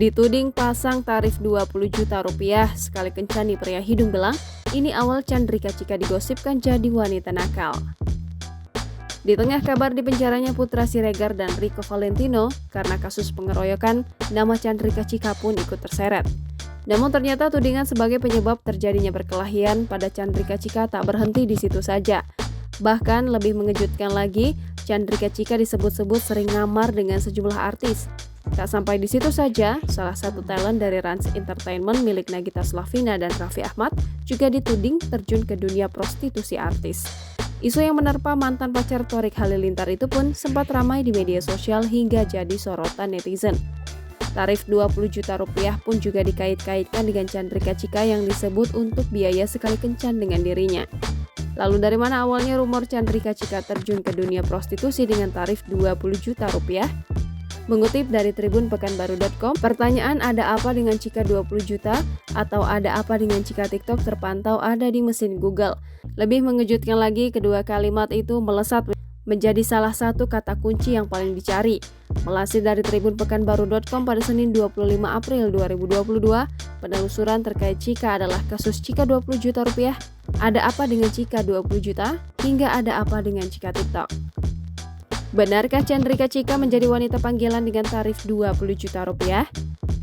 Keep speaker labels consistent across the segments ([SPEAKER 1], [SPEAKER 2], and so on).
[SPEAKER 1] Dituding pasang tarif 20 juta rupiah sekali kencan di pria hidung belang, ini awal Chandrika Chika digosipkan jadi wanita nakal. Di tengah kabar di penjaranya Putra Siregar dan Rico Valentino karena kasus pengeroyokan, nama Chandrika Chika pun ikut terseret. Namun ternyata tudingan sebagai penyebab terjadinya perkelahian pada Chandrika Chika tak berhenti di situ saja. Bahkan lebih mengejutkan lagi, Chandrika Chika disebut-sebut sering ngamar dengan sejumlah artis. Tak sampai di situ saja, salah satu talent dari Rans Entertainment milik Nagita Slavina dan Raffi Ahmad juga dituding terjun ke dunia prostitusi artis. Isu yang menerpa mantan pacar Thorik Halilintar itu pun sempat ramai di media sosial hingga jadi sorotan netizen. Tarif 20 juta rupiah pun juga dikait-kaitkan dengan Chandrika Chika yang disebut untuk biaya sekali kencan dengan dirinya. Lalu dari mana awalnya rumor Chandrika Chika terjun ke dunia prostitusi dengan tarif 20 juta rupiah? Mengutip dari Tribun Pekanbaru.com, pertanyaan ada apa dengan Chika 20 juta atau ada apa dengan Chika TikTok terpantau ada di mesin Google. Lebih mengejutkan lagi, kedua kalimat itu melesat menjadi salah satu kata kunci yang paling dicari. Melansir dari Tribun Pekanbaru.com pada Senin 25 April 2022, penelusuran terkait Chika adalah kasus Chika 20 juta rupiah, ada apa dengan Chika 20 juta, hingga ada apa dengan Chika TikTok. Benarkah Chandrika Chika menjadi wanita panggilan dengan tarif 20 juta rupiah?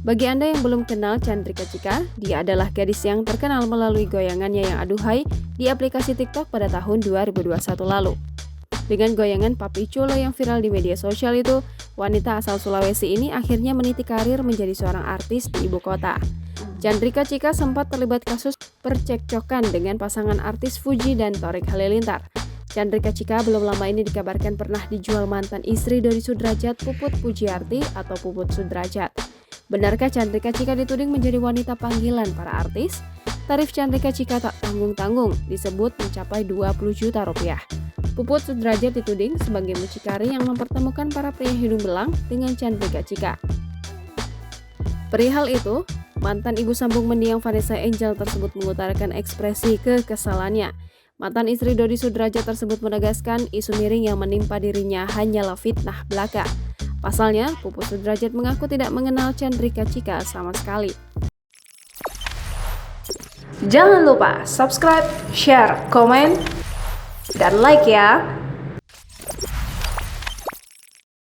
[SPEAKER 1] Bagi Anda yang belum kenal Chandrika Chika, dia adalah gadis yang terkenal melalui goyangannya yang aduhai di aplikasi TikTok pada tahun 2021 lalu. Dengan goyangan Papi Chulo yang viral di media sosial itu, wanita asal Sulawesi ini akhirnya meniti karir menjadi seorang artis di ibu kota. Chandrika Chika sempat terlibat kasus percekcokan dengan pasangan artis Fuji dan Thorik Halilintar. Chandrika Chika belum lama ini dikabarkan pernah dijual mantan istri Dodi Sudrajat, Puput Pujiarti atau Puput Sudrajat. Benarkah Chandrika Chika dituding menjadi wanita panggilan para artis? Tarif Chandrika Chika tak tanggung-tanggung, disebut mencapai 20 juta rupiah. Puput Sudrajat dituding sebagai mucikari yang mempertemukan para pria hidung belang dengan Chandrika Chika. Perihal itu, mantan ibu sambung mendiang Vanessa Angel tersebut mengutarakan ekspresi kekesalannya. Mantan istri Dodi Sudrajat tersebut menegaskan isu miring yang menimpa dirinya hanyalah fitnah belaka. Pasalnya, Puput Sudrajat mengaku tidak mengenal Chandrika Chika sama sekali. Jangan lupa subscribe, share, komen, dan like ya!